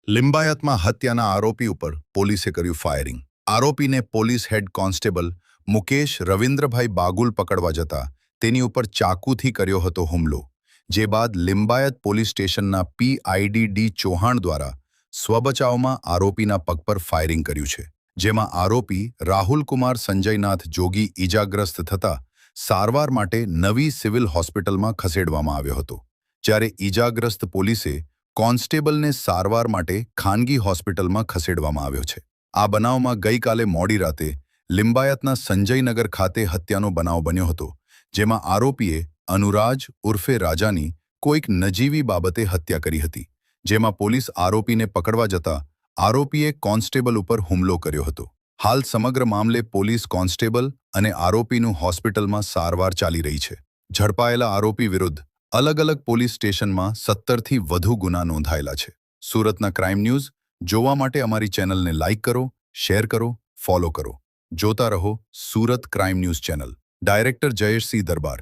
લિંબાયતમાં હત્યાના આરોપી ઉપર પોલીસે કર્યું ફાયરિંગ. આરોપીને police head constable Mukesh Ravindrabhai Bagul પકડવા જતા તેની ઉપર ચાકુથી કર્યો હતો હુમલો. જે બાદ લિંબાયત પોલીસ સ્ટેશનના PID ચૌહાણ દ્વારા સ્વબચાવમાં આરોપીના પગ પર ફાયરિંગ કર્યું છે. જેમાં આરોપી રાહુલકુમાર સંજયનાથ જોગી ઈજાગ્રસ્ત થતા સારવાર માટે નવી સિવિલ હોસ્પિટલમાં ખસેડવામાં આવ્યો હતો. જ્યારે ઈજાગ્રસ્ત પોલીસે કોન્સ્ટેબલને સારવાર માટે ખાનગી હોસ્પિટલમાં ખસેડવામાં આવ્યો છે. આ બનાવમાં ગઈકાલે મોડી રાતે લિંબાયતના સંજયનગર ખાતે હત્યાનો બનાવ બન્યો હતો, જેમાં આરોપીએ અનુરાજ ઉર્ફે રાજાની કોઈક નજીવી બાબતે હત્યા કરી હતી. જેમાં પોલીસ આરોપીને પકડવા જતા આરોપીએ કોન્સ્ટેબલ ઉપર હુમલો કર્યો હતો. હાલ સમગ્ર મામલે પોલીસ કોન્સ્ટેબલ અને આરોપીનું હોસ્પિટલમાં સારવાર ચાલી રહી છે. ઝડપાયેલા આરોપી વિરુદ્ધ અલગ અલગ પોલીસ સ્ટેશનમાં 17થી વધુ ગુના નોંધાયેલા છે. સુરતના ક્રાઇમ ન્યૂઝ જોવા માટે અમારી ચેનલને લાઇક કરો, શેર કરો, ફોલો કરો. જોતા રહો Surat crime news channel. Director Jayeshsinh દરબાર.